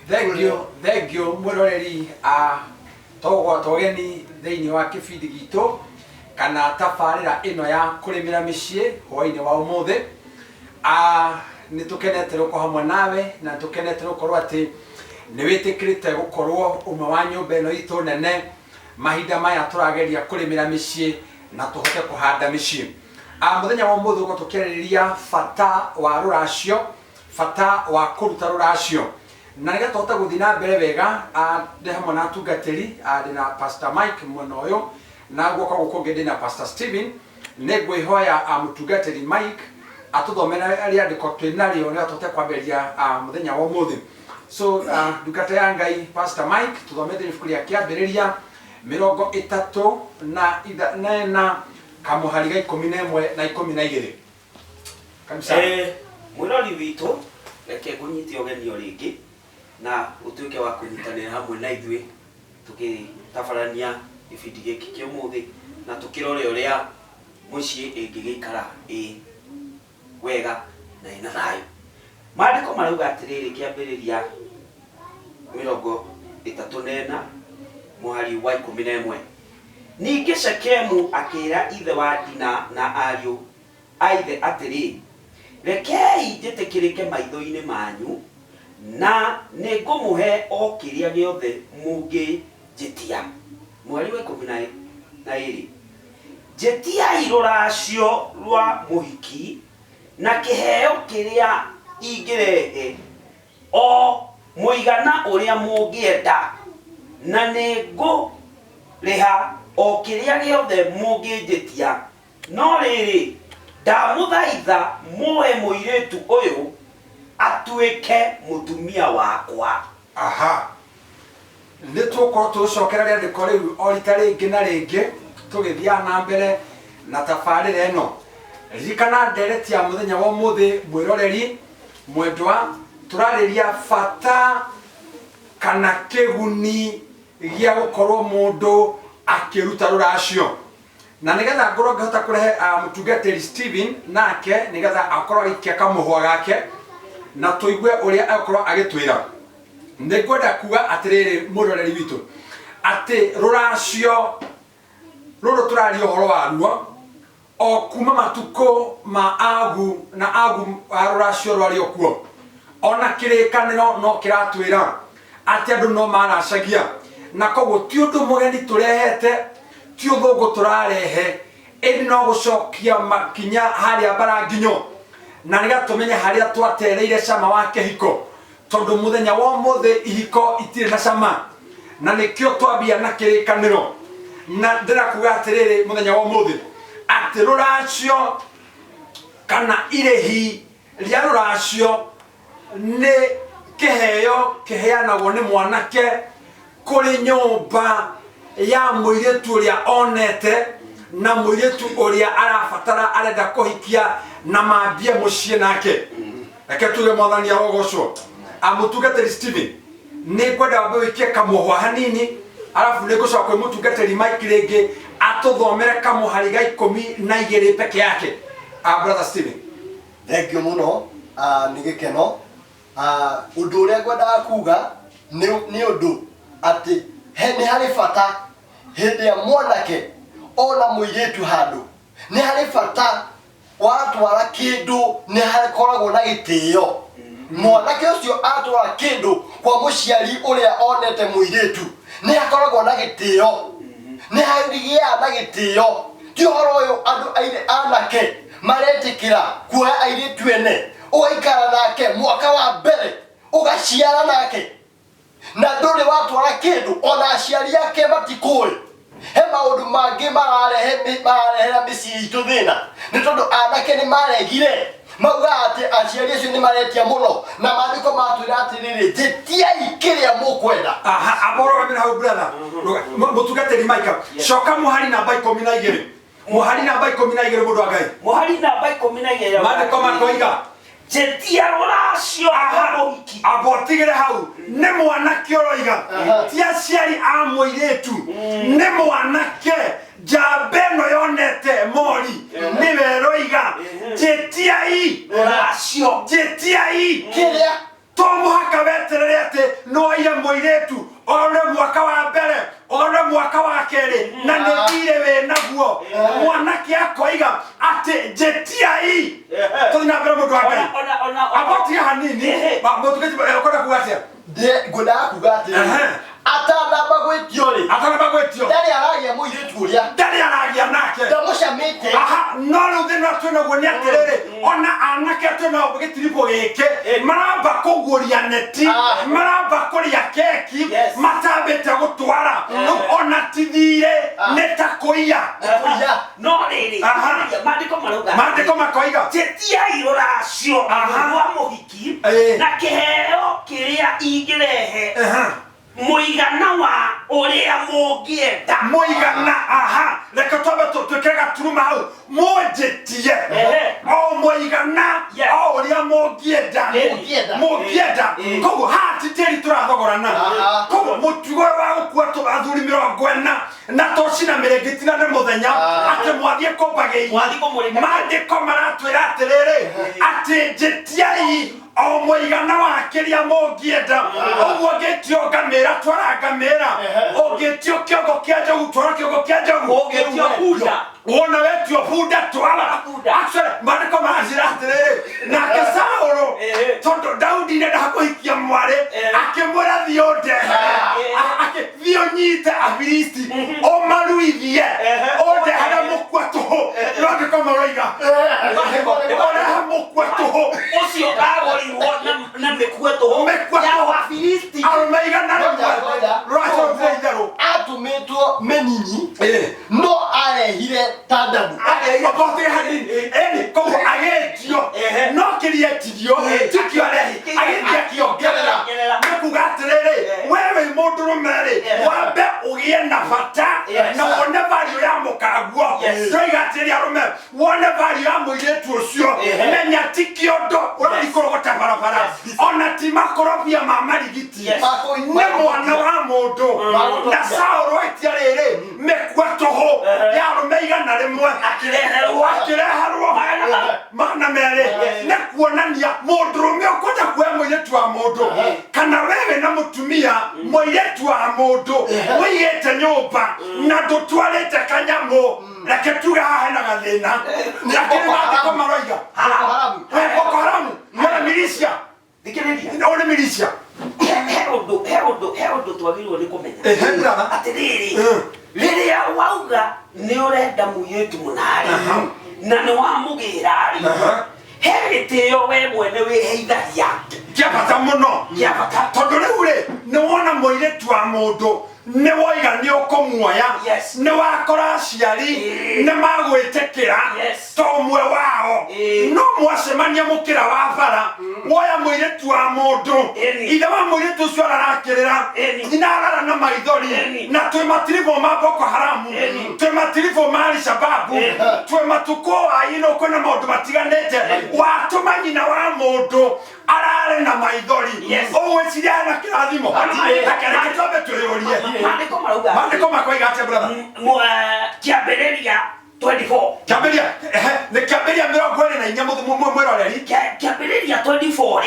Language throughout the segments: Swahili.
Thank you mwiroreri togeni thiini wa kibindi gitu kana tabarira ino ya kurimira micii hwaini wa umuthi ni tukenete gukorwo hamwe nawe na tukenete gukorwo ati ni witikirite gukorwo umwe wa nyumba ino itu nene mahinda maya turageria kurimira micii na tuhote kuhanda micii muthenya wa umuthi uko tukiririria fata wa ruracio fata wa kuruta ruracio na niga tota guthina mbere wega ndi hamwe na tungatiri ndina Pastor Mike mwena uyu na guoka gukonge ndina Pastor Steven negwihoya mutungatiri Mike atuthomera ari andiko twinario ni atote kwamberia muthenya wa umuthi so ndungata ya Ngai Pastor Mike tuthomete ibuku ria kiambiriria 30 na kamuhari ga 11 na 12 kamisa mwirori witu reke gunyitio genio ringi na utuike wa kunyitanira hamwe na ithui tukitabarania ibindi giki kia umuthi na tukirore uria mucii ingigikara wega na ina thayu maandiko marauga atiriri kiambiriria 34 muhari wa 11 ningi Shekemu akira ithe wa Dina na ariu aithe atiri rekei njitikirike maitho-ini manyu na ningumuhe o kiria giothe mungijitia mwari wa 12 jetiai ruracio rwa muhiki na kiheo kiria ingirehe o muigana uria mungienda na ninguriha o kiria giothe mungijitia no riri ndamuthaitha muhe muiritu uyu atuike mutumia wakwa. Ni tuko tucokera ria ndiko riu orita ringi na ringi tugithia na mbere na tabarira ino ririkana ndereti ya muthenya wa umuthi mwiroreri mwendwa turariria fata kana kiguni gia gukorwo mundu akiruta ruracio na nigetha ngorwo ngihota kurehe mutungatiri Steven nake nigetha akorwo agikia kamuhwa gake na tuigue uria akorwo agitwira ndigwenda kuga atiriri muroreri witu ati ruracio ruru turario horo waruo o kuma matuko ma agu na agu ruracio rwario kuo ona kirikaniro no kiratwira ati andu no maracagia na koguo ti undu mugeni turehete ti uthungu turarehe indi no gucokia makinya haria baranginyo na niga tumenye haria twatereire cama wa kihiko tondu muthenya wa umuthi ihiko itire na cama na nikio twambia na kirikaniro na ndirakuga atiriri muthenya wa umuthi ati ruracio kana irehi ria ruracio ni kiheo kiheanagwo ni mwanake kuri nyumba ya muiritu uria onete na muiritu uria arafatara arenda kuhikia na mambie mucie nake reke tuge mwathani arogocwo amutungatiri Steven ni kwenda wambe wikie kamuhwa hanini alafu nigucoka kwi mutungatiri Mike ringi atuthomere kamuhari ga 12 peke yake. Brother Steven, thank you muno ni gikeno undu uria ngwendaga kuga ni undu ati ni hari fata hindi ya mwanake ona muiritu handu ni hari fata watwara kindu ni harikoragwo na gitio mwanake ucio atwara kindu kwa muciari uria onete muiritu ni hakoragwo na gitio ni harigia na gitio ti horo uyu andu aire anake maretikira kuoya airitu ene ugaikara nake mwaka wa mbere ugaciara nake na nduri watwara kindu ona aciari yake matikui he maundu mangi mararehera micii itu thina ni tondu anake ni maregire mauga ati aciari acio ni maretia muno na maandiko matwira atiriri jetiai kiria mukwenda. Aboro wamira hau brother mutungatiri Mike coka muhari namba 12 muhari namba 12 mundu wa Ngai muhari namba 12 maandiko makoiga jetia ruracio muhiki abotigire hau ne mwanake oroiga ti aciari a muiritu ne mwanake jabeno yonete mori niwe roiga jetiai ruracio jetiai kiria tomu no ire moiretu ore mwaka wa mbere ore mwaka wa keri na nithire we naguo mwanake akoiga ati jetiai tuthina mbere mundu wa Ngai aboti hanini ba mutuketi ukora kugatia de ngona kuga ati atanamba gwitio ri ndari aragia muiretu uria ndari aragia nake ndamucamite no riu thina twina guo ni atiriri ona anake twina gitiripo giki maramba kuguria neti maramba kuria keki matambite gutwara ona tithire netakuia no riri mandiko makoiga jetiai ruracio rwa muhiki na kiheo kiria ingirehe muigana wa uria mungienda muigana reka twabe twikega turuma hau mujetie o muigana o uria mungienda koguo hatiteri turathogorana koguo mutugo wa gukua athuri 40 na tocina mirengitina ni muthenya ati mwathie kombagei mandiko maratwira atiriri ati jetiai o muigana wa kiria mungienda uguo gitio ngamira twara ngamira ugitio kiongo kia njogu twara kiongo kia njogu ugitio huda wona wetio huda twara actually mandiko marajira atiriri nake Saũlũ tondu Daudi nĩ ndakuhikia mwari akimwira thiode akithio nyite Afilisti o maruithie onde hana mukwa tuhu mandiko maroiga ona mukwa tuhu ucio agoriwo na mekua tuhu ya Afilisti arumeiga na rwacho ndeithero atumitwo menini no arehire tadabu obote hanini koguo agetio no kirietirio tikio arehi agetia kiongerera nikuga atiriri wewe mundurumeri wambe ugie na bata na wone value ya mukaguo ndoiga atiri arume wone value ya muiretu ucio menya tikio ndo urakorogota barabara ona timakorobia mamarigiti ni mwana wa mundu na Saũlũ etiariri mekua tuhu yarumeiga na rimwe akireherwo magana meri na kuonania mundurume ukoja kuya muiretu wa mundu kana wewe na mutumia muiretu wa mundu wiyete nyumba na ndutwarite kanyamu reke tuga haha na gathina lakini mandiko maroiga Boko Haramu na militia ona militia he undu twagirwo ni kumenya atiriri riria wauga ni urenda muiretu munari na ni wamugira ari he gitio we mwene wiheithagia kia bata muno tondu riu ri ni wona muiretu wa mundu ni woiga ni ukumuoya ni wakora aciari ni magwitikira to umwe wao no mwacemania mukira wa bara woya muiretu wa mundu ithe wa muiretu ucio ararakirira inarara na maithori na twi matiribo ma Boko Haramu twi matiribo ma Al-Shabaab twi matuko aino kwena maundu matiganite watuma nyina wa mundu arare na maithori oweciria na kirathimo akereke twabe twiyurie mandiko makoiga atia brother kiambiriria 24 kiambiriria ni kiambiriria 24 mwiroreri kiambiriria 24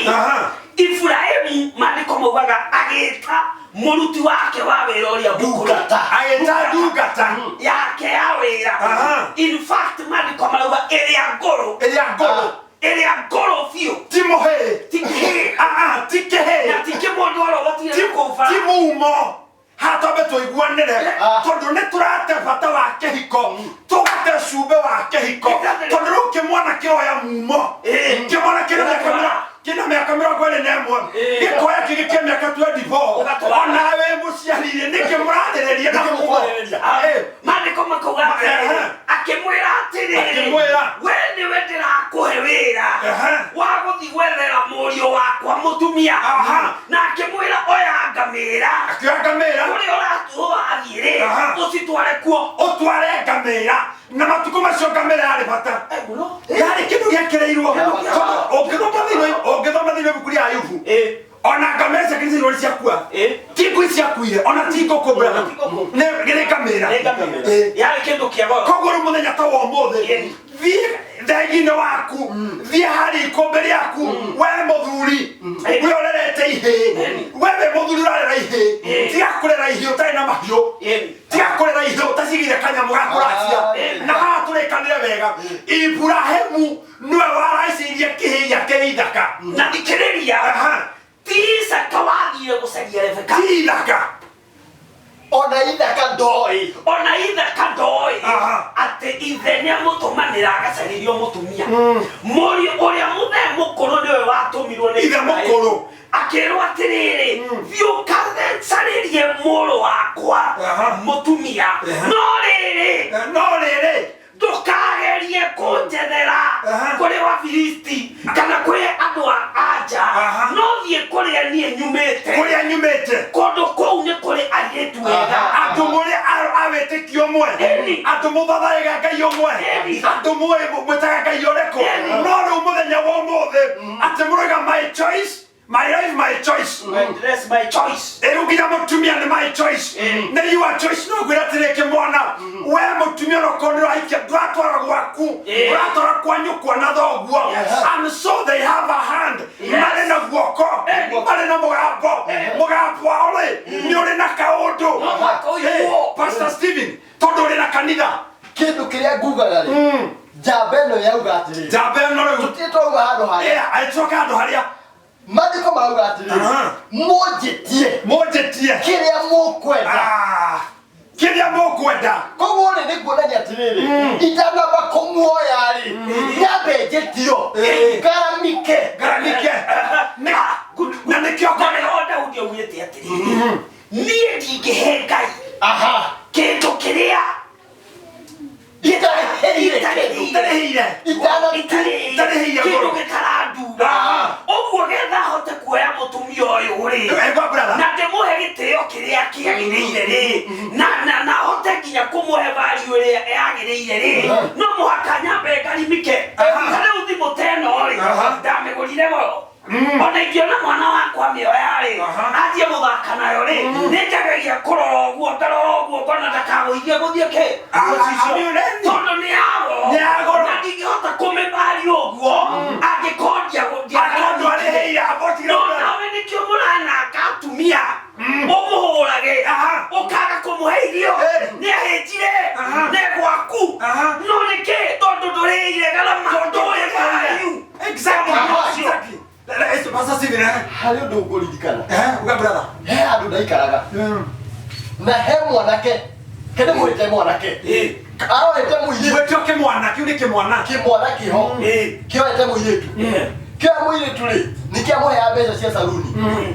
Ifurahimu mandiko maugaga agita muruti wake wa wira uria Dugata agita Dugata yake ya wira in fact mandiko mauga eria ngoro fio timohe tikehe tikehe na tikemondo watire kufa timumo hatabe toiguanire tondu ni turate bata wa kihiko tugate cube wa kihiko tondu ukimwana kioya mumo kimwana kina miaka 21 gikoya kigike miaka 24 onawe muciarire nikimurarireria na mandiko makuga akimwira atiriri we ni we ndirakuhe wira wa guthi gwethera murio wakwa mutumia na akimwira oya ngamira uria uratuo athire ucitware kuo utware ngamira na matuko macio ngamira yari bata yari kindu giekereirwo ongithoma thini buku ria Ayubu ona ngamira cia kirisi rori ciakua tingu ciakuire ona tingo kubra ne gire ngamira yari kindu kiagoro kogoro muthenya ta wa mothe thegine waku thie hari ikombe riaku we muthuri wiorerete ihe wewe muthuri urarera ihe tiga kurera ihe utari na mahio tiga kurera ihe utacigire kanyamu gakuracia na haha turekanire wega Ibrahimu niwe waraicirie kihia keithaka na thikiriria ti Isaka wathire gucaria Rebeka ti ithaka ona ithaka ndoi ati ithe niamutumanira agacaririo mutumia muri uria muthe mukuru niwe watumirwo ni ithe mukuru akirwo atiriri thiukaga ncaririe muru wakwa mutumia no riri ndukagerie kunjethera kuri Wafilisti kana kuri andu a anja no thie kuria nie nyumite kundu kou ni kuri airitu wega andu muri awetikio mwe andu muthathaiga Ngai umwe andu mwitaga Ngai ureko no riu muthenya wa umuthi ati muroiga my choice my life my choice that's my choice erugira mutumia ni my choice na your choice no gwira tireke mwana we mutumia no koniro aikia dwatwara gwaku dwatwara kwa nyukwa na thoguo and so they have a hand mare na guoko mare na mugambo ole ni uri na kaundu Pastor Stephen tondu uri na kanitha kindu kiria ngugaga ri jabeno yauga atiri jabeno ri tutitwa handu haria aitoka handu haria mathiko mauga atiri munjitie kiria mukwenda koguo ri niguonania atiriri itanamba kumuoya ri nyambe njitio ngaramike na nikio kore Daudi augite atiriri nie ndingihe Ngai kindu kiria itarehire kindu gikaranduga uguo getha hote kuoya mutumia uyu ri na ndimuhe gitio kiria kiagiriire ri na hote nginya kumuhe value iria yagiriire ri no muhaka nyambe ngarimike kana uthi muteno ri ndamigurire goro ona ingiona mwana wakwa mioya ri athie muthaka nayo ri ninjagagia kurora uguo ngona ndakagũithie guthie ki tondu ni yago na ndingihota kumivali uguo angikondia nawe nikio murananga atumia umuhurage ukaga kumuhe irio niahĩnjire nĩ gwaku no nĩkĩ tondu ndũrĩire garama ndũrĩ exactly Pastor Stephen hari undu nguririkana uga brother he andu ndaikaraga na he mwanake kene mwite mwanake aroete muiritu wetioke mwana kiu ni kimwana kiho kioete muiritu kia muiritu ri nikiamuhea mbeca cia saruni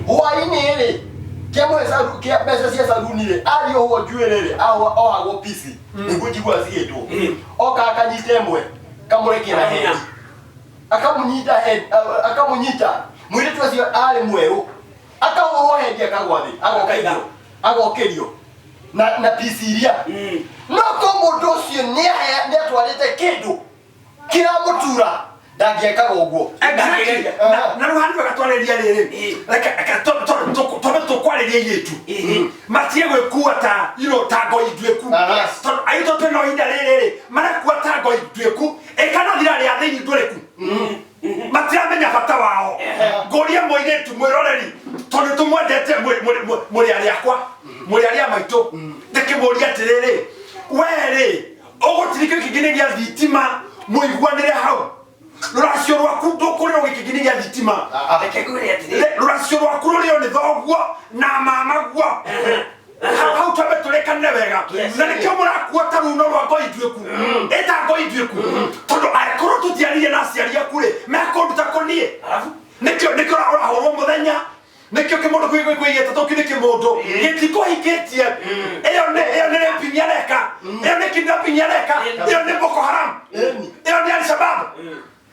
hwaini ri kia mbeca cia saruni ri ario huo njuĩrĩ ri ohagwo pisi niguo njigua cigĩtwo oka akanyita ĩmwe kamurekera hendi akamunyita muiritu acio arĩ mwerũ akahũrwo hendi akagwa thĩ agokerio na pisi iria no ko mundu ucio niatwarite kindu kiramutura ndangiekaga uguo na ruhani wagatwareria riri reka tobe tukwariria iritu matie gwikua ta ta ngoi ndweku aito twino hinda riri marakua ta ngoi ndweku ekana thira ria thiini ndweku matiramenya bata wao ngoria moiretu mwiroreri tondu tumwendete muri ariakwa muri aria maitu ndikimuria atiriri weri ugutirike kigine gia thitima muiguanire hau ruracio rwaku ndukurira gikigine gia thitima ekegure atiriri ruracio rwaku rurio ni thoguo na mama guo hau twabe turekanire wega na nikio murakua ta runo rwa ngoi ndweku eta ngoi ndweku tondu aikoro tutiaririe na aciari aku ri mekunduta konie nikio urahurwo muthenya nikio kimundu kwigeta tokine kimundu gitiko hikitie iyo ni raping yareka iyo ni kidnapping yareka iyo ni Boko Haram iyo ni Al-Shabaab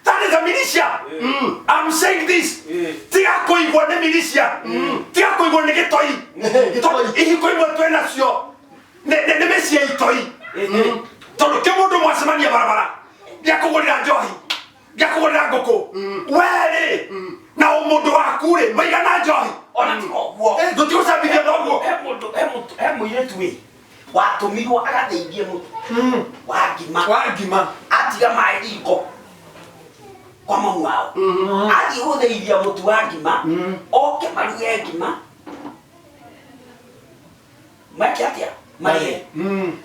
that is a militia I'm saying this tiga kuigwa ni militia tiga kuigwa ni gitoi ihi kuigwa twena cio ne mesia itoi tondu kimundu mwasemania barabara yakugurira njohi yakugurira nguku weri na umundu waku ri maigana njohi ona tiguo tutigũcambithia thoguo he mũirĩtu ĩ watumirwo agatheithie mũtu wa ngima wa ngima atiga maĩ riko kwa mamu wao athi gutheithia mutu wa ngima oke maruge ngima makiatia marie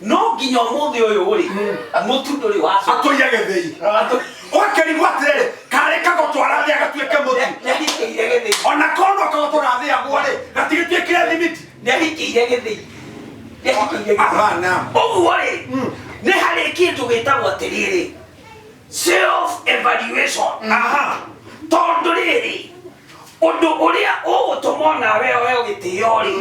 no nginya umuthi uyu uri mutu nduri wacu atuya gethei wakeri gwatere kare kagotwara thia gatuike mutu nehikire githei ona kono kagotwara thia gwari gatigituikire limiti nehikire githei ahana oguo ri ni hari kindu gitagwo atiriri self evaluation tondu riri undu uria ugutumona wewe ugitio ri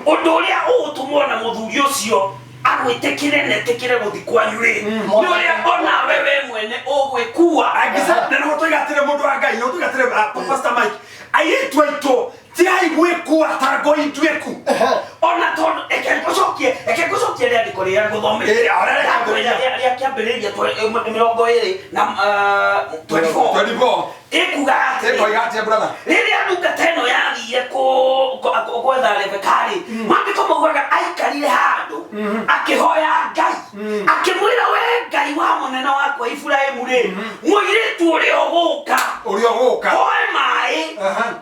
undu uria ugutumona muthuri ucio agwitikire netikire guthi kwanyu ri ni uria ona wewe mwene ugwikua agisa na tuigatire mundu wa Ngai tuigatire Pastor Mike ayetu aito ti aigwikua targo itweku ona tondu ekegucokie ria ndiko ria nguthomere ria kiambiriria 20 na 24 ikuga ati brother riria ndungata ino yathire gwetha Rebekari mandiko maugaga aikarire handu akihoya Ngai akimwira we Ngai wa munene wakwa Ibrahimu ri muiritu uria uguka oe mai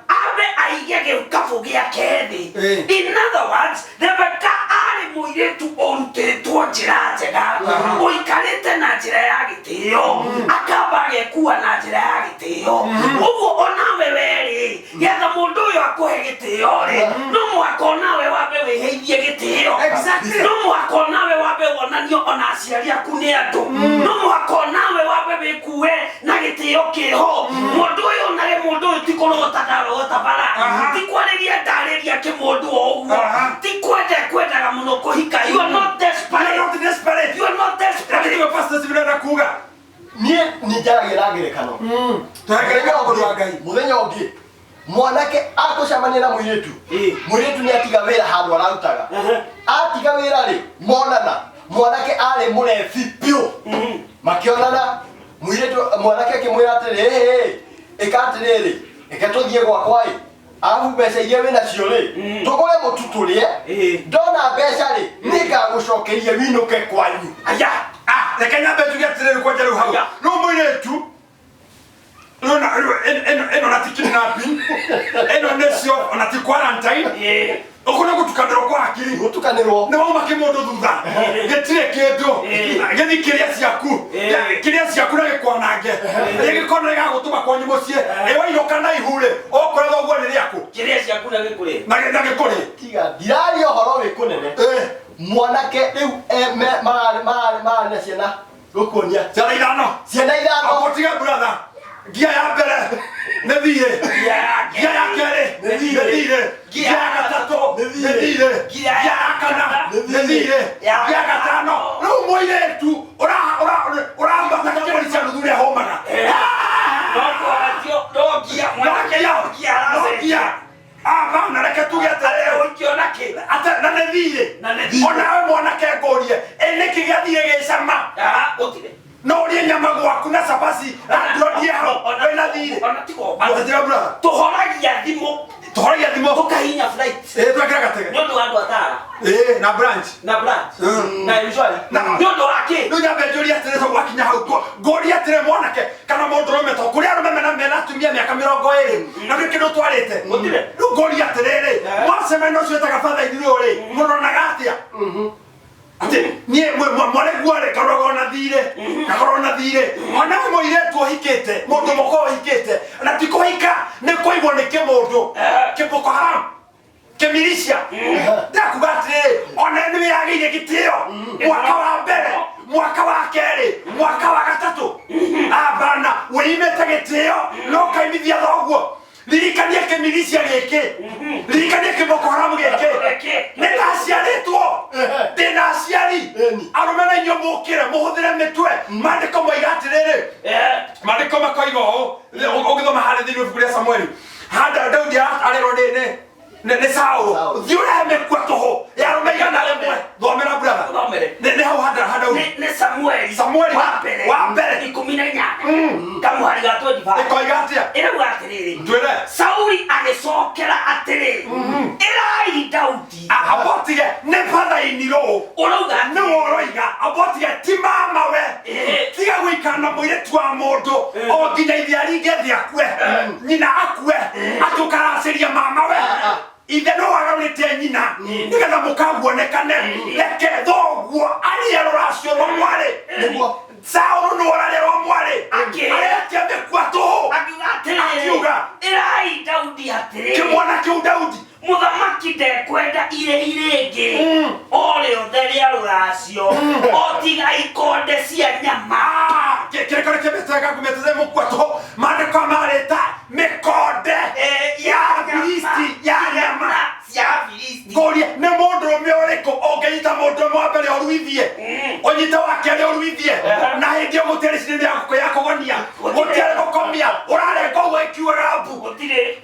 abe aige gikabu giake thi in other words Rebeka ari muiritu urutitwo njira njega uikarite na njira ya gitio akamba gekuwa na njira ya gitio uguo onawe weri getha mundu uyu akuhe gitio ri no mwaka onawe wambe wiheithie gitio no mwaka onawe wambe wonanio ona aciari aku ni andu no mwaka onawe wambe wikue na gitio kiho mundu uyu nage mundu uyu tikurota bara tikwariria ndariria kimundu oguo tikwendaga muno kuhika you are not desperate you are not desperate ndio pastor sibira kuga nie nijaragira ngerekano tuhagereka mundu wa Ngai muthenya ungi mwanake akucamania na muiritu muiritu ni atiga wira handu ararutaga atiga wira ri monana mwanake ari murefi pio makionana muiritu mwanake akimwira atiri ikatiriri iketuthie gwakwa afu mbeca iria wina cio ri tugure mutu turie ndona mbeca ri ningagucokeria winuke kwanyu aya reke nyambe tuge atiriri kwa jaru hau no muiritu no eno natikini napi eno nesio onati quarantine okuna gutukaniro kwa akiri gutukaniro ne wama kimundu thutha getire kindu gethi kiria ciaku na gikwanange gikona gagutuma kwanyu mucie wairoka na ihure okora thoguo ni riaku kiria ciaku na gikuri na gikuri tiga dirari ohoro wi kunene mwanake riu mara na ciana gukuonia ciana ithano agotiga brother gia ya mbere nethire gia ya kere nethire gia ya gatatu nethire gia ya kana nethire gia ya gatano no moiretu urambata kibali cha nduria homaga gia bana reke tugetere ukionake ata na nethire onawe mwanake ngorie eniki gathire gicama utire no ri nyama gwaku na sabasi ndrodia ho wena thire ona tiko atajira bra tuhoragia thimo tukahinya flight twekera gatege nyondo andu atara na branch na usually nyondo wake no nyambe jori atere so wakinya hau gori atere mwanake kana mondrome to kuria rume mena tumia miaka 20 na gikino twarite utire no gori atere ri waseme no sweta father idiro ri murona gatia ate nie mwale gware karona thire ona moire tu hikete mundu moko hikete na tikohika ne koibo ne kemodo keboko haram kemilisha ndakugatire ona ni yagire gitio mwaka wa mbere mwaka wa keri mwaka wa gatatu abana weimete gitio no kaimithia thoguo lirikania kemilisha geke lirikania keboko haram geke ne taciaritwo dena ciari arumena inyo mukire muhuthire mitwe mandiko moigatiriri mandiko makoigo ogithoma hali thini bukuria Samuel handa Daudi arero ne Saul thiure mekwa toho yarumeiga na lemwe thomera brother ne hau handa ne Samuel wa mbere 18 kamuhari ga 25 ikoigatia ira gwatiriri twere Sauli agicokera atiriri ira Daudi abotige ne pada iniro urauga ne woroiga abotige ti mama we tiga gwikana muiretu wa mundu o nginya ithiari ngethi akue nyina akue atukaracĩria mama we ithe no wagaurĩte nyina nĩgetha mũkaguonekane reke thoguo arĩe rũracio rwa mwarĩ nĩguo Saũlũ no ũrarĩa rwa mwarĩ aretia mĩkua tũhũ akiuga ĩrai Daudi atĩrĩ kĩmwana kĩu Daudi mũthamaki ndekwenda irĩ ingĩ o rĩothe rĩa rũracio o tiga ikonde cia nyama kĩrĩko kĩmĩtega kumĩteze mũkua tũhũ maandĩko marĩta mĩkonde ya Filisti ya nyama cia Filisti ngoria nĩ mũndũrũme ũrĩkũ ũngĩnyita mũndũrũme wa mbere ũruithie ũnyite wa kerĩ ũruithie na hĩndĩ ĩyo gũtirĩ cindano ya kũgonia gũtirĩ gũkomia ũrarenga ũguo ĩkiugaga mbu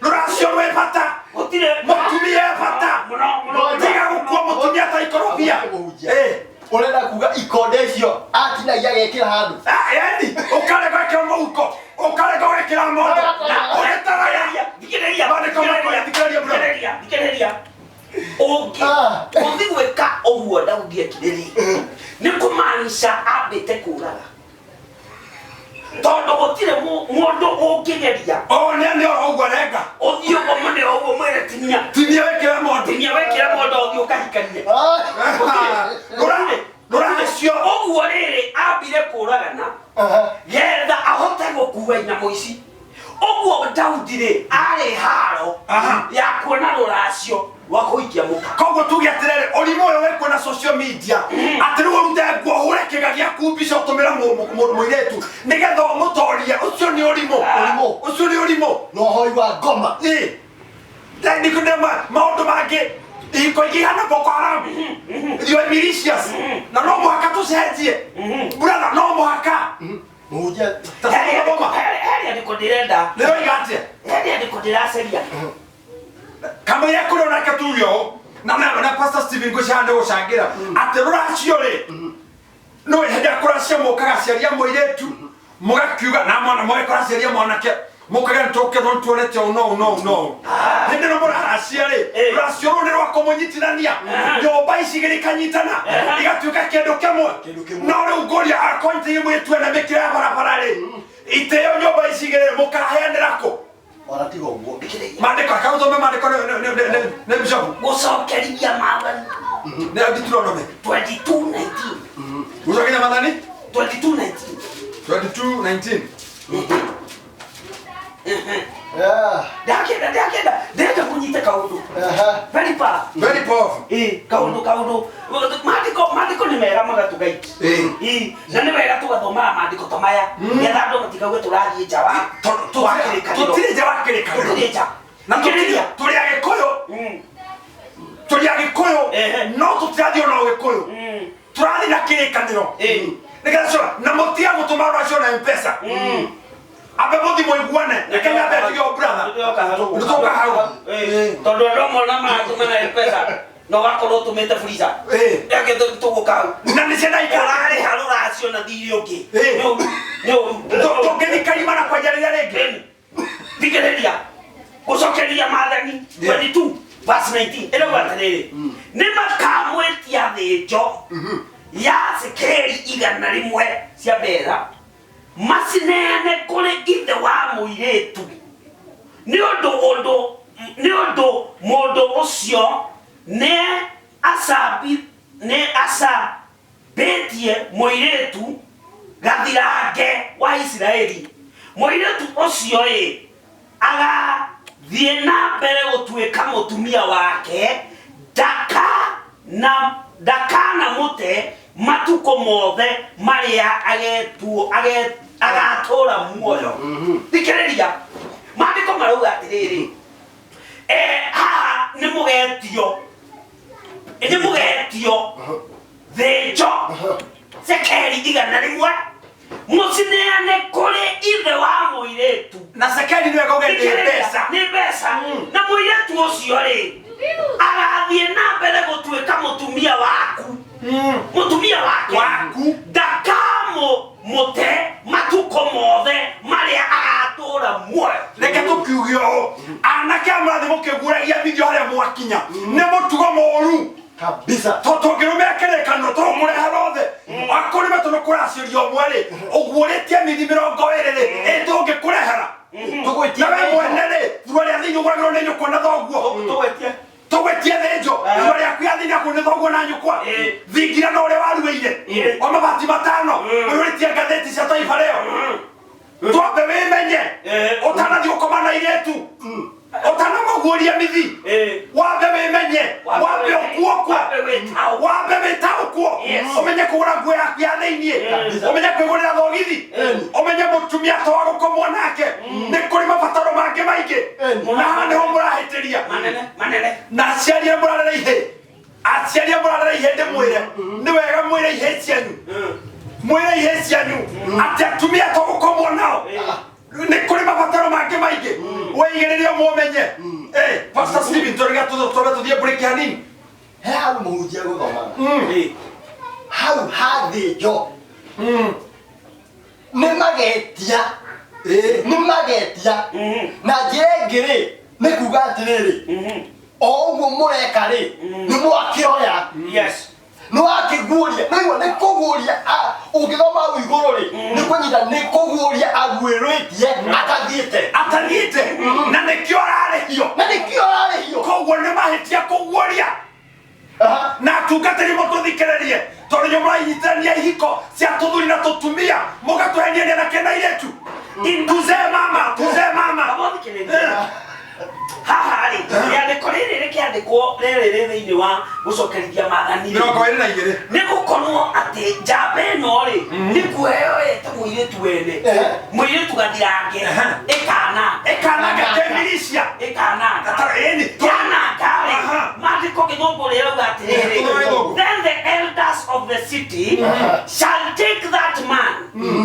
rũracio rwĩ bata mũtumia e bata tiga gũkua mũtumia ta ikorobia urenda kuga ikonde icio atinagia gekĩra handũ yani ũkarega gwĩkĩra mũhuko ũkarega gwĩkĩra mondo ũgĩtaragia thikĩrĩria ũthi gwĩka ũguo Daudi ekire nĩ kũmaanisha ambĩte kũũraga tondũ gũtirĩ mũndũ ũngĩgeria nĩ ũguo renga ũthiĩ ũguo mũne ũguo mwĩre tinia wĩkĩre mondo ũthiĩ ũkahikania rũracio ũguo rĩrĩ ambire kũũragana getha ahote gũkua nyamũ ici ũguo Daudi rĩ arĩ haro ya kuona rũracio rwa kũikia mũka koguo tuge atĩrĩrĩ ũrimũ ũyũ wĩkuo na social media atĩ rĩu ũrute nguo hũre kĩga gĩaku mbica ũtũmĩra mũirĩtu nĩgetha ũmũtorie ũcio nĩ ũrimũ na ũhoi wa ngoma nĩkũndema maũndũ mangĩ ihiko igihana Boko Haram irio militias na no mũhaka tũcenjie brother no mũhaka mũhunjia heri andĩko ndĩrenda nĩroiga atĩa heri andĩko ndĩracaria kamũira kũrĩ onake tuge ũũ na Pastor Stephen Ngũcanda gũcangĩra atĩ rũracio rĩ no hĩndĩ ya kũracia mũkaga ciaria mũirĩtu mũgakiuga na mwana mũgĩkũraciaria mwanake mũkaga nĩtũke tuonete no hĩndĩ no mũraracia rĩ rũracio rũu nĩ rwa kũmũnyitithania nyũmba ici igĩrĩ ikanyitana igatuĩka kĩndũ kĩmwe no rĩu ngũria akonyitĩie mũirĩtu ena mĩkĩra ya barabara rĩ itĩo nyũmba ici igĩrĩ mũkaheanĩra kũ ona tiga ũguo maandĩko akaũthome maandĩko nĩ bishop gũcokerithia Maathani nĩ Deuteronomy 22:19 gũcokeria Maathani 22:19 ndakenda kunyita kaũndũ very powerful kaũndũ maandĩko nĩ mega magatũgaiti na nĩ wega tũgathomaga maandĩko ta maya getha andũ matikauge tũrathiĩ nja wa tũtirĩ nja wa kĩrĩkanĩro na tũrĩ Agĩkũyũ no tũtirathiĩ ona Ũgĩkũyũ tũrathiĩ na kĩrĩkanĩro nĩgetha na mũtiga gũtũma rũracio na M-Pesa abe mũthi mũiguane reke nyambe ndigio brother nĩtũka hau tondũ andũ amwe na maratũma na M-Pesa no gakorwo tũmĩte Fuliza reke tũgũka hau na nĩ ciana ikararĩha rũracio na thirĩ ũngĩ tũngĩthikarimana kwanja rĩrĩa rĩngĩ thikĩrĩria gũcokeria Maathani 22:19 ĩrauga atĩrĩrĩ nĩ makamwĩtia thĩnjo ya cikeri 100 cia betha macineane kũrĩ ithe wa mũirĩtu nĩ ũndũ mũndũ ũcio nĩ acambĩtie mũirĩtu gathirange wa Isiraeli mũirĩtu ũcio agathiĩ na mbere gũtuĩka mũtumia wake ndakanamũte matukũ mothe marĩa agatũra muoyo thikĩrĩria maandĩko marauga atĩrĩrĩ haha nĩ mũgetio thĩnjo cekeri 100 mũcineane kũrĩ ithe wa mũirĩtu na cekeri nĩ wega nĩ mbeca na mũirĩtu ũcio rĩ agathiĩ na mbere gũtuĩka mũtumia waku mũtumia waku ndakamũte matukũ mothe marĩa agatũra muoyo reke tũkiuge ũũ anake a mũrathi mũkĩguũra mutikagia video haria mwakinya ne mutugo moru kabisa totongirumira kerekano to mureha rothe akori batono kuracirio mwari uguretie mithi 20 etonge kurehera tugwetie we mwenere thurwa ria thini uguragirwo ni nyukwa na thoguo tugwetie thenjo thurwa ria kwiathina kuni thoguo na nyukwa thingira no ure waruire o mabati matano ururitie ngatheti cia Taifa Leo twambe wimenye utanathi gukoma na iretu otana maguoria mithi wambe wimenye wambe okuokwa wambe witaukwo umenye kugura nguo yaku ya thiini umenye kwigurira thogithi umenye mutumia twa gukomwo nake ni kuri mabataro mange maingi na niho murahitiria manene na aciaria murarera ihe aciaria murarera ihe ndimwire ni wega mwire ihe cianyu mwire ihe cianyu ati atumia twa gukomwo nao ni kuri mabataro mange maingi weigiririo mumenye Pastor Steven toriga tuthie break hanini hau muhunjia guthoma hau hathinjo ni magetia na njengiri ni kuga atiriri o uguo mureka ri ni mwakioya yes no akiguria no ni kuguria ugithoma au iguru ri ni kunyita ni kuguria agwiritie atathiite na nikio ararihio koguo ni mahitia kuguria na tungatiri mututhikiririe tondu nyu muranyitania ihiko cia tuthuri na tutumia mugatuhenia na kena iretu tuze mama haha ri yandiko riri rikiandikwo riri thiini wa gucokerithia maathani 22 ni gukorwo ati njamba ino ri ni kuheo ete muiritu wene muiritu gathirange ikana gatemilisia gatareni kana kare maandiko kithungu riuga atiriri then the elders of the city shall take that man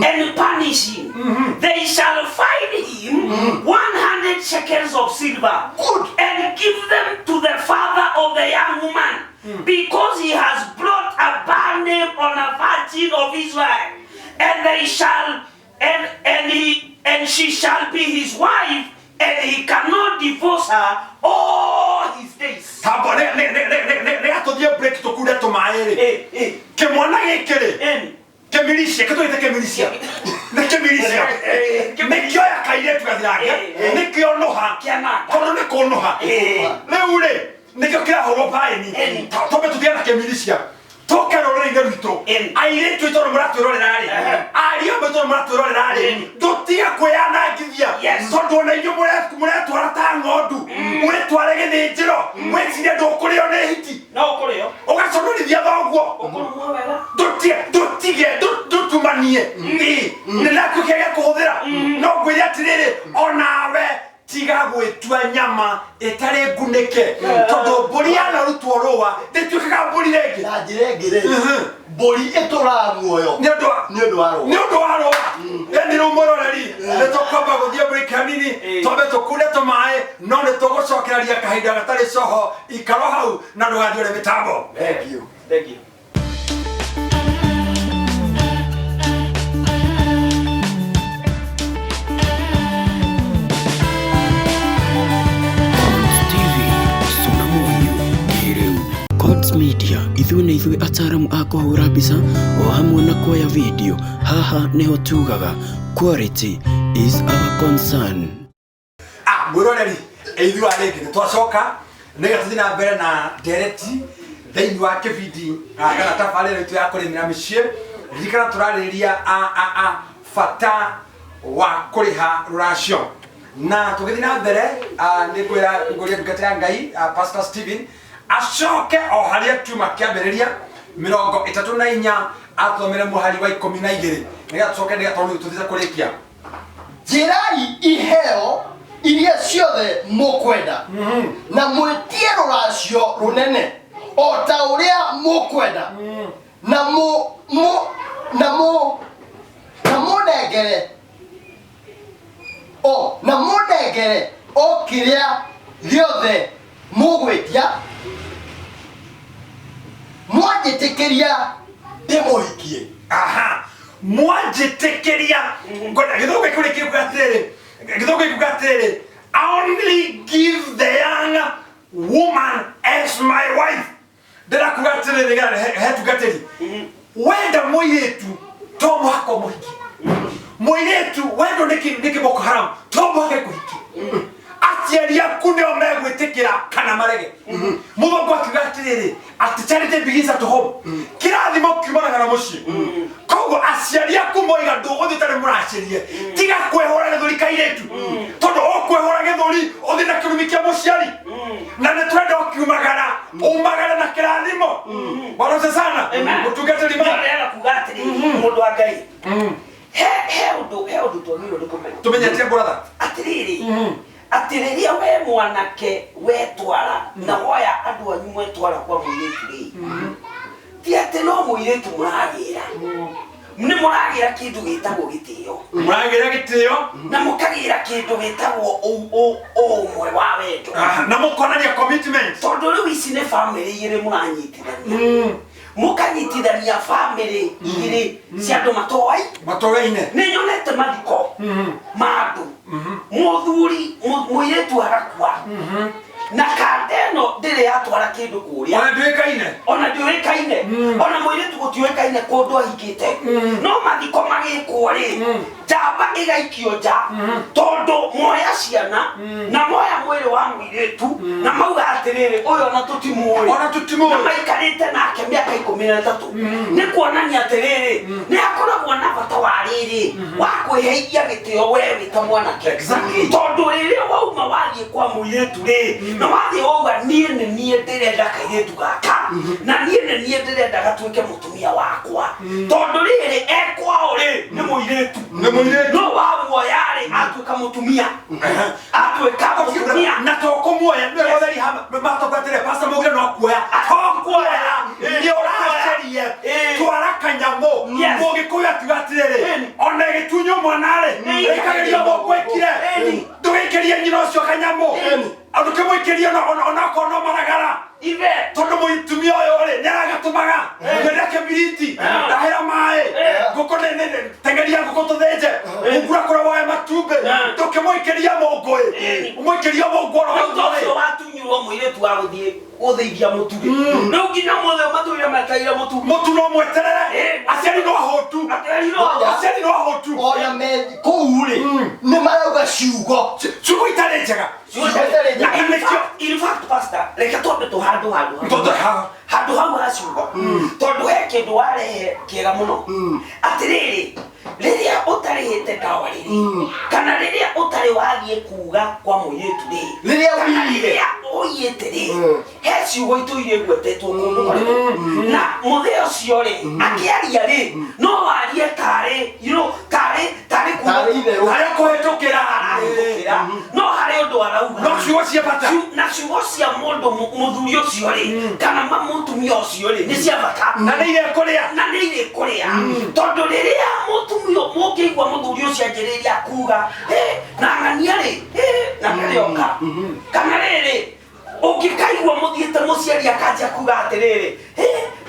and punish him they shall fine him 100 shekels of silver and give them to the father of the young woman because he has brought a bad name on a virgin of Israel and they shall and she shall be his wife and he cannot divorce her all his days. Tabo ne atuthie break tukure tumairi kimwana gikiri kemilisia katoite kemilisia ne kemilisia nekio ya kairetu gathirange nekio noha kono ne konoha leure nekio kira horopa eni tobe tuthie na kemilisia toka rorenge rwito airetu itoro muratwirorera ri ario betoro muratwirorera ri dutia kuyanathithia tondu na inyu muratwara ta ngondu muretware githinjiro mwecirie ndukurio ni hiti no kurio ugaconorithia thoguo dutige dutumanie ni naku kege kuhuthira no ngwire atiriri onawe tiga gwitua nyama itari ngunike tondu mburi yanarutwo rũa ndituĩkaga mburi rĩngĩ na njĩra ĩngĩ rĩ mburi ĩtũraga muoyo nĩ ũndũ wa rũa ni rumororeri nĩtũkwamba gũthiĩ break hanini twambe tũkunde tũmaĩ no nĩtũgũcokereria kahinda gatarĩ coho ikaro hau na ndũgathiũre mĩtambo. Thank you. Codes Media ithuĩ nĩ ithuĩ ataramu a kũhũra mbica o hamwe na kuoya video. Haha nĩho tugaga quality is our concern. Mwĩroreri ithuĩ arĩngĩ nĩtwacoka nĩgetha tũthiĩ na mbere na ndereti thĩinĩ wa kĩbindi kana tabarĩra itũ ya kũrĩmĩra mĩciĩ. Ririkana tũrarĩrĩria bata wa kũrĩha rũracio na tũgĩthiĩ na mbere nĩngwĩra ndungata ya Ngai Pastor Steven acoke o haria kiuma kiambĩrĩria 34 athomere mũhari wa 12 nĩgetha tũcoke nĩgetha tũthiĩ kũrĩkia. Njirai iheo iria ciothe mũkwenda na mwĩtie rũracio rũnene o ta ũrĩa mũkwenda na mũnengere o kĩrĩa gĩothe mũgwĩtia mwanjĩtĩkĩria ndĩmũhikie. Mwanjĩtĩkĩria gĩthũngũ gĩkĩ gĩkuga atĩrĩrĩ I only give the young woman as my wife. Dera kugatele ngara hetu gateli. Wenda moyetu tomo hako moiki. Moyetu wendo niki Boko Haram tomo hako kuhiki. Atiari yakune omegwetekera kana marege. Mugongo akigatele ati charity begins at home. Kirathimo kiumana kana muci. Kogo aciari akumoiga nduguthi tare muracirie. Tiga kwehora githuri kairetu. Tondo okwehora githuri uthi na kirumi kia muciari. Na ne twenda okiumagara umagara na kirathimo. Barose sana. Mutungatiri ma. Ndera kugatiri mundu wa Ngai. He undu toniro ndikumenya. Tumenyetie brother. Atiriria we mwanake wetwara na hoya andu anyu mwetwara kwa muiritu ri. Ti ati no muiritu muragira. Ni muragira kindu gitagwo gitio. Muragira gitio na mukagira kindu gitagwo umwe wa wendo. Na mukonania commitment. Tondu riu ici ni family ire muranyitithania. Mukanyitithania family ire cia andu matogaine. Ni nyonete mathiko mandu muthuri muiretu agakua na kandeno ndire atwara kindu kuria ona ndiuikaine ona muiretu gutiuikaine kundu ahikite no mathiko magikwo ri jamba igaikio nja tondu moya ciana na moya mwiri wa muiretu na mauga atiriri uyo na tutimuoi na maikarite nake miaka 13 ni kuonania atiriri ni akoragwo na bata wa riri wa kwiheithia gitio we wita mwanake tondu riri wauma wathie kwa muiretu ri na wathie wauga nie ndirenda kairetu gaka na nie ndirenda gatuike mutumia wakwa tondu riri ekwao ri ni muiretu no wao yari atuika mutumia atuika mutumia na toko moya ndio wali hama matogatire pasta mugire no kuya tokuya ndio raserie twaraka nyamo mugikuya tugatirere ona gitunyo mwanare ikageria bokwekire tugekeria nyino cio kanyamo aduke moikeria ona kono maragara ive tondu muitumia oyo nyaragatumaga ndireke biriti ndahera mae gukone tengeria gukototheje ukura kora wae matumbe toke moikeria mongoe moikeria mongoro ndo watunyuo muiretu wa guthie utheithia mutuge no nginya mothe matuire mataira mutu no mweterere aciari no ahotu ona me kuure ni marauga ciugo itare njega in fact pastor reka twambe tuhandu hau haciugo tondu he kindu warehe kiega muno atiriri riria utarihite ndawa riri kana riria utari wathie kuga kwa muiretu ri riria uyite ri he ciugo ituire gwetetwo kundu mariko na mutheo cio ri akiaria ri no warie tari kuhetukira no hari undu arauga no ciugo cia bata na ciugo cia mundu muthuri ucio ri kana mutumia ucio ri ni cia bata na ni ire kuria tondu riria mutumia mukigwa muthuri ucio anjiriria kuga na ng'ania ri na karioka kana riri ukikaigwa muthiete muciari akanja kuga atiriri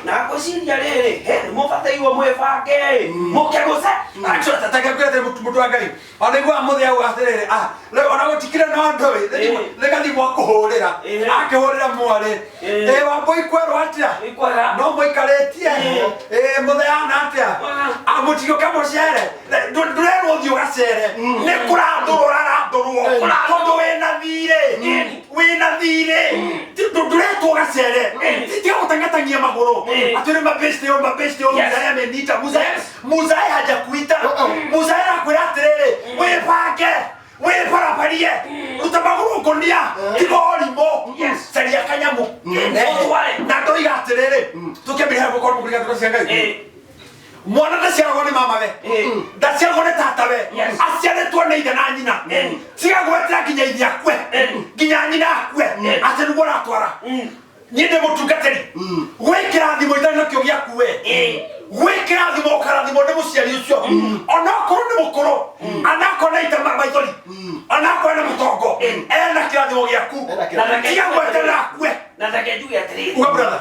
na ngwiciria riri mubatairwo mwibange mukeguce acho tataka kwete mutu wa Ngai ona igwa muthi au atiriri ona gutikire no ndoi legathi mwakuhurira akihurira mwari wamboi kwerwo atia no moikaretie mutheana atia amutigo kamucere ndurerwo thio gacere ni kurandurura tondu wina thire nduretwo gacere tiga gutangatangia maguru aturi mabeste muzae amenita muzae haja kuita muzae akwira atiriri wiparaparie utamaguru ngonia tigo orimo caria kanyamu na ndoiga atiriri tukembere gukora mukuriga tukocia Ngai mwana ndaciaragwo ni mamawe ndaciaragwo ni tatawe aciaritwo ni ithe na nyina tiga gwetera nginya ithe akue nginya nyina akue ati niguo ratwara nie ndi mutungatiri gwikira thimo itari nakio giaku we gwikira thimo ukarathimo ni muciari ucio ona korwo ni mukuru anako na ita maithori anako na mutongo ena kirathimo giaku na tiga gwetera akue na ndake njuge atiriri uga brother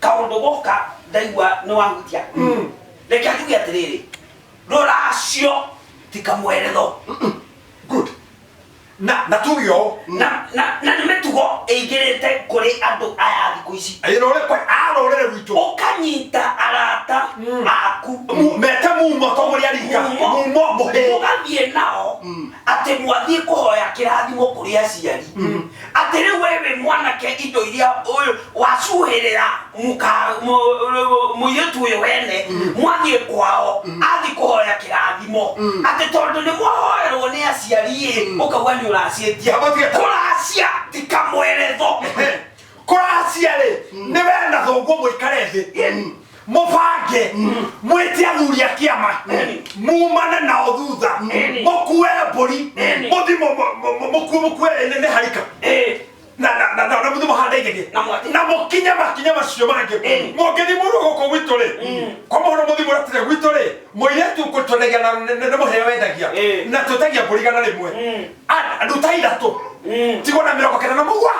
kaundu goka ndaigua ni wangutia reke njuge atiriri ruracio tikamweretho good na tugio na nimetugo eigirite kuri andu aya thiku ici ayirore kwa arorere rwito ukanyita arata aku mete mumo to muri arika mumo muhe ugathie nao ati mwathie kuhoya kirathimo kuri aciari ati riu wewe mwanake indo iria wacuhirira muiretu uyu wene mwathie kwao athi kuhoya kirathimo ati tondu ni mwahoerwo ni aciari ukauga ni uraciatia kuracia tikamweretho kuracia ri ni wenda thongo muikare thi mubange mwite athuri a kiama mumane nao thutha mukue mburi mukue nene harika na muthimo handaigege na mukinya makinya macio mangi mongeni murugo ko gwitore ko mohoro muthimo ratire gwitore moiretu kutonega na muheo wendagia na tutagia burigana rimwe ndutaira tu tigona miroko kana na mugwa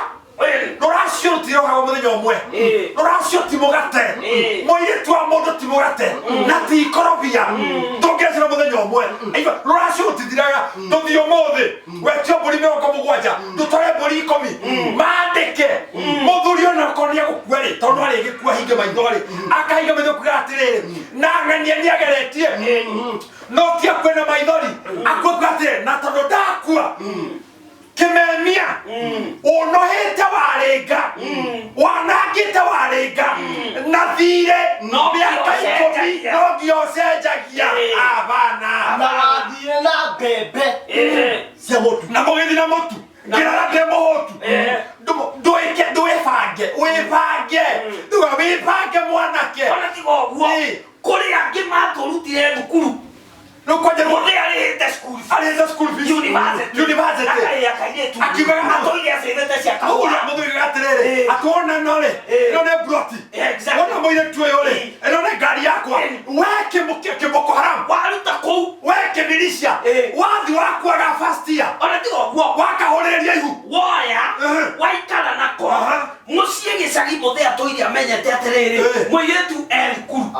Ruracio tiro ha muthenya umwe ruracio timugate moiretu a mundu timugate na ti korobia ndongezera muthenya umwe ruracio tithiraga nduthio mothe wetio mburi miroko mugwanja ndutore mburi 10 mandike muthuri ona konia gukweri tondu ari gikua hinge maithori akaiga metho kugatirire na ngania ni ageretie no tia kwena maithori akugate na tondu ndakua kimemia unohete warenga wanangite warenga na thire no miaka 10 no giocenjagia abana na wathire na mbembe cia mutu na mugithi na mutu ngirara nde muhutu nduibange wibange nduga wibange mwanake ona tigo guo kuri angi maturutire thukuru no kwaje muthi ari the school fees university akairetu atoire acithete cia kahura muthuri gatirire atona nore none broti ona moire tuwe ore none gari yakwa weke mukiboko haram waruta kou weke milisha wathi wakwa ga first year ona tigo guo wakahoreria ihu woya waikara nako mucie gicagi muthi atoire amenyete atiriri muiretu erikuru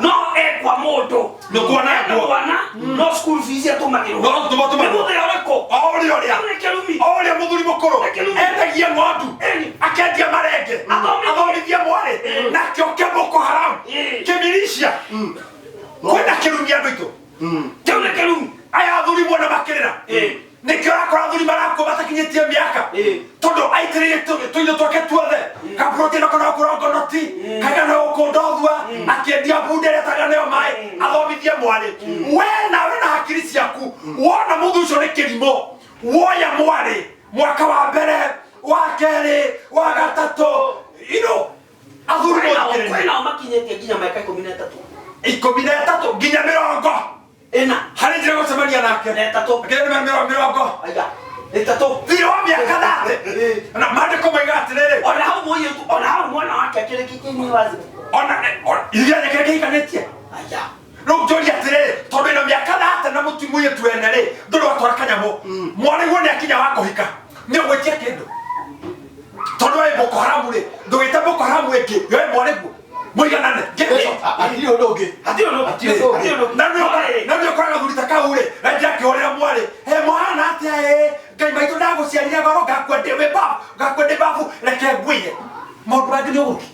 no ekwa mundu nikuona no school fees atumagirwo no tumatuma oreko oria muthuri mukuru endagia ng'ondu akendia marenge athomithia mwari nakio kiboko haram kimilisha kwenda kirumi andu itu kiu ni kirumi aya athuri mwana makirira nikio rakora athuri marako batakinyitie miaka tondu aitirire tuindo twake tuothe kaproti no kana kurongonoti kagana ukondothua akiendia bundere taganeo mai athomithie mwari we nawe na hakiri ciaku wona muthu ucio ni kirimo woya mwari mwaka wa mbere wa keri wa gatatu athuri kwena makinyetie nginya miaka 13 nginya 40 ena hari njira gucemania nake akirema 40 aya etato thiro miaka thate na mandiko maiga atiriri ona hau moyo ona hau mwana wake akire kikini wazi ona iria nekere kikanetie aya no jori atiriri tondu ino miaka thate na mutimu yetu enere ndoro atwara kanyamo mwana wone akinya wako hika ni gwetia kindu tondu we Boko Haram ri ndugite Boko Haram eki we mwana guo muiganane atiri undu na ndio kwa gathurita kaure ndia kiorera mwari he mwana atia ngai maitu ndaguciarire goro gakwende babu reke ngwiye maundu mangi ni uguki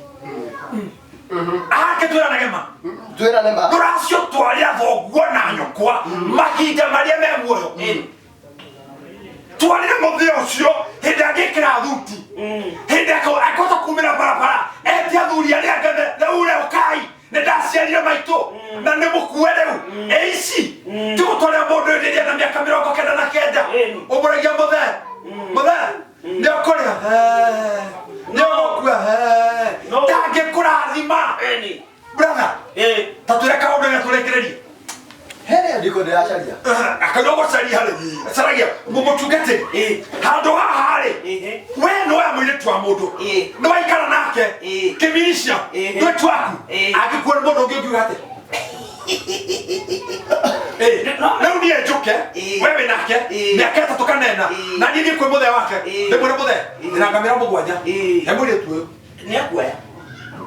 ake twirane ma turacio twaria thoguo na nyokwa mahinda maria me muoyo twarire muthia ucio hindi angikira thuti hindi akota kumira barabara etia thuri aria ngene na ure ukai ne ndaciarire maitu na ne mukue riu eici tugutwara mundu ndiria na miaka 99 umuragia muthe ni okuria ni ogukua ndangikurathima brother tatwire kaundu na turekererie hele ndiko ndiracaria akadogo caria hari caragia mumutungati handu haha hari we no ya mwire twa mundu no waikara nake kimilisha no twaku agikuona mundu ungi ngate leo ndiye njuke wewe nake miaka 3 kanena na nini kwe muthe wake ndimure muthe ndangamira mugwanja hemuri tu ni akwaya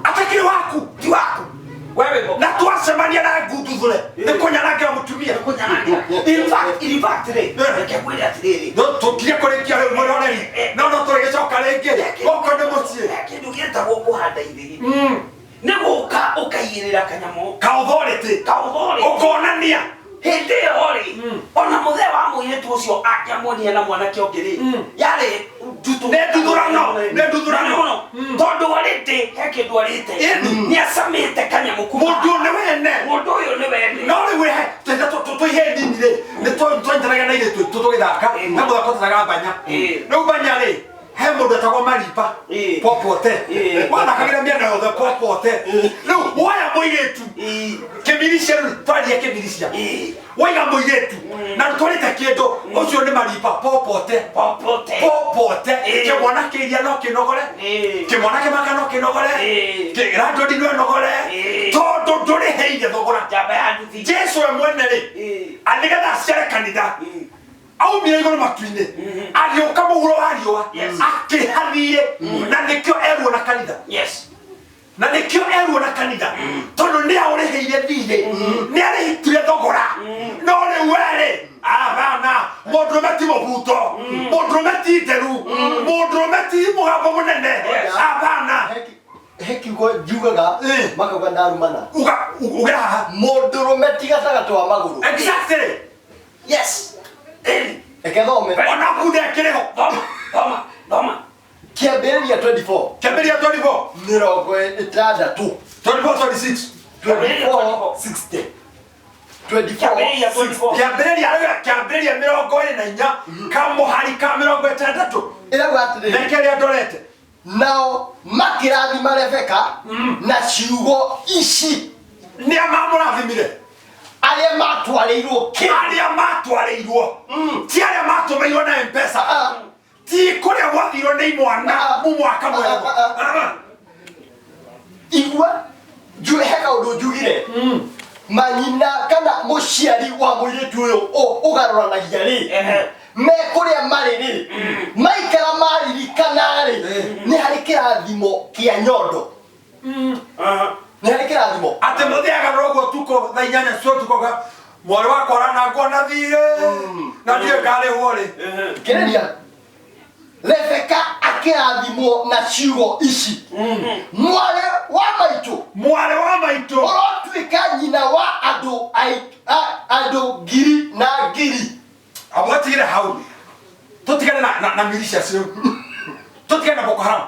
atakire waku ti waku wewe na twacemania na nguthuthule nĩ kũnyanangira mũtumia in fact reke kwĩra atĩrĩrĩ tũtige kũrĩkia rĩu mwĩroreri no tũrĩgĩcoka rĩngĩ gũkũ nĩ mũciĩ kĩndũ gĩtagwo kũhanda ithĩi nĩ gũka ũkaigĩrĩra kanyamũ ka authority ũkonania hĩndĩ ĩyo rĩ ona mũthee wa mũirĩtu ũcio akĩamuonia na mwanake ũngĩ rĩ yarĩ nĩ nduthurano tondũ arĩte he kĩndũ arĩte nĩ acamĩte kanyamũ mũndũ ũyũ nĩ wene no rĩu tũihe ndini rĩ nĩ twanjaraga na irĩtu tũgĩthaka na mũthako tũthaga mbanya rĩu mbanya rĩ he mũndũ etagwo Maripa Popote wathakagĩra mĩena yothe Popote rĩu woya mũirĩtu kĩmiricia rĩu twaria kĩmiricia waiga mũirĩtu na twarĩte kĩndũ ũcio nĩ Maripa Popote kĩmwana kĩiria no kĩnogore kĩmwana kĩmaka no kĩnogore kĩrandodi no ĩnogore tondũ ndũrĩheire thogora Jesu we mwene rĩ nĩgetha aciare kanitha aumire igũrũ matu-inĩ agĩũka mũhuro wa riũa akĩhathire na nĩkĩo erwo na kanitha tondũ nĩ aũrĩhĩire thirĩ nĩ arĩhitire thogora no rĩu werĩ abana mũndũrũme ti mũbuto mũndũrũme ti nderu mũndũrũme ti mũgambo mũnene abana he kiugo njugaga makauga ndarumana ugera haha mũndũrũme ti gatagatĩ wa magũrũ exactly yes eke thome ona kunde kĩrĩho thoma kĩambĩrĩria 24 mĩrongo ĩtandatũ 24 60 kĩambĩrĩria mĩrongo ĩrĩ na inya kamũhari ka mĩrongo ĩtandatũ ĩrauga atĩrĩrĩ nekĩrĩa ndorete nao makĩrathima Rebeka na ciugo ici nĩa mamũrathimire arĩa matwarĩirwo ti arĩa matũmĩirwo na M-Pesa ti kũrĩa gwathirwo nĩ imwana mũmwaka mwego igua he kaũndũ njugire manyina kana mũciari wa mũirĩtu ũyũ ũgarũranagia rĩ me kũrĩa marĩ rĩ maikara maririkana rĩ nĩ harĩ kĩrathimo kĩa nyondo nĩ harĩ kĩrathimo atĩ mũthĩaga ũguo tuko thaa 8 cia ũtukũ mwarĩ wakwa aranangwo na thirĩ na ndiĩ ngarĩhwo rĩ kĩrĩria Rebeka akĩrathimwo na ciugo ici mwarĩ wa maitũ ũrotuĩka nyina wa andũ ngiri na ngiri abwatigire hau tũtigane na militia cio tũtigane na Boko Haram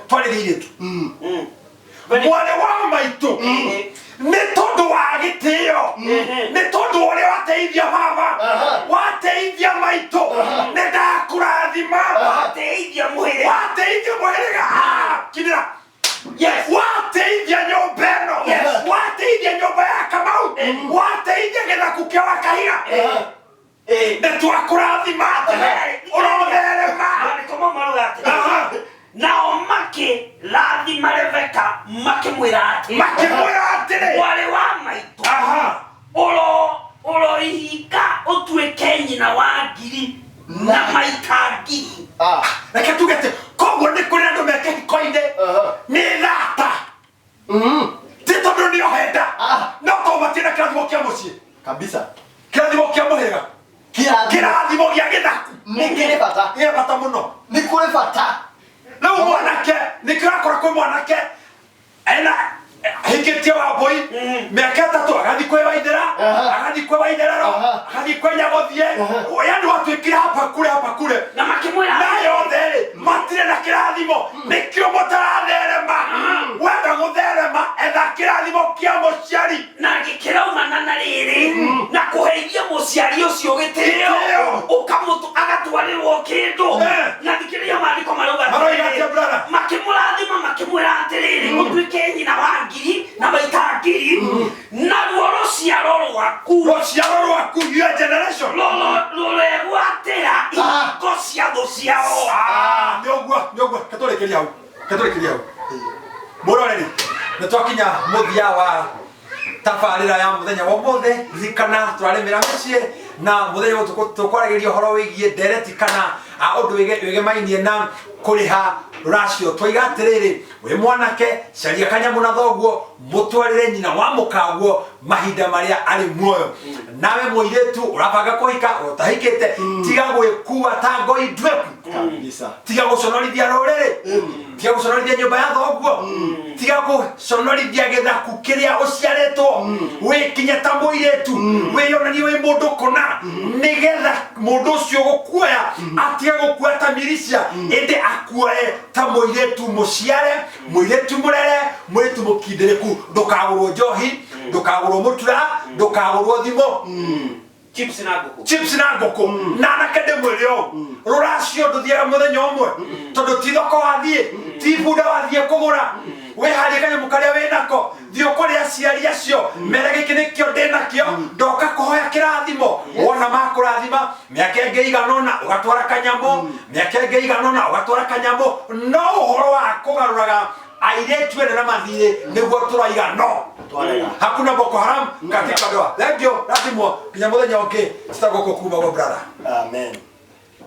twarĩrĩire tu mwarĩ wa maitũ nĩ tondũ wa gĩtĩo nĩ tondũ ũrĩa wateithia baba wateithia maitũ nĩ ndakũrathima wateithia mũhĩrĩga kinĩra wateithia nyũmba ĩno wateithia nyũmba ya Kamau wateithia gĩthaku kĩa wa Kahiga nĩ twakũrathima ũrotherema nao makĩrathima Rebeka makĩmwĩra atĩrĩ mwarĩ wa maitũ ũroihinga ũtuĩke nyina wa ngiri na maita ngiri reke tuge atĩ koguo nĩ kũrĩ andũ me kĩhiko-inĩ nĩ thata ti tondũ nĩ ohenda no to matirĩ kĩrathimo kĩa mũciĩ kabisa kĩrathimo kĩa mũhĩrĩga kĩrathimo gĩa gĩthaku nĩ bata mũno nĩ kũrĩ bata rĩu mwanake nĩ kĩrakora kwĩ mwanake ena hingĩtie Wambũi mĩaka ĩtatũ agathiĩ kwĩ Waithĩra agathiĩ kwĩ Waithĩra agathiĩ kwĩ Nyagothie yani watuĩkire hapa kure na yothe rĩ matirĩ na kĩrathimo nĩkĩo mũtaratherema wenda gũtherema etha kĩrathimo kĩa mũciari na gĩkĩraumana na rĩrĩ na kũheithia mũciari ũcio gĩtĩo agatwarĩrwo kĩndũ na thikĩrĩria maandĩko marauga makĩmũrathima makĩmwĩra atĩrĩrĩ ũtuĩke nyina wa ngiri na maita ngiri naruo rũciaro rwaku your generation rũregwatĩra ihingo cia thũ ciao nĩ ũguo katũrĩkĩria hau mũroreri nĩ twakinya mũthia wa tabarĩra ya mũthenya wa ũmũthĩ ririkana tũrarĩmĩra mĩciĩ na mũthenya ũyũ tũkwaragĩria ũhoro wĩgiĩ ndereti kana undu wige mainie na kuriha ruracio twiga atiriri we mwanake caria kanyamu na thoguo mutwarire nyina wa mukaguo mahinda maria ari muoyo nawe muiretu urabanga kuhika utahikite tiga gwikua ta ngoi ndweku tiga guconorithia ruriri tiga guconorithia nyumba ya thoguo tiga guconorithia githaku kiria uciaritwo wikinye ta muiretu wiyonanie wi mundu kona nigetha mundu ucio gukuoya atige gukua ta milicia inde akuoe ta muiretu muciare muiretu murere muiretu mukindiriku ndukagurwo njohi ndukagurwo mutura ndukagurwo thimo chips na ngoko na nakende mwirio ruracio nduthiaga muthenya umwe tondu ti thoko wathie ti bunda wathie kugura we hari kanyamu karia winako thio kuria aciari acio mere giki nikio ndinakio ndoka kuhoya kirathimo wona makurathima miaka ingi iganona ugatwara kanyamu miaka ingi iganona ugatwara kanyamu no uhoro wa kugaruraga airetu na mathire niguo turaiga no hakuna Boko Haram katika doa. Thank you. Lazima kinya muthenya ungi sitagoko kuma go brother. Amen.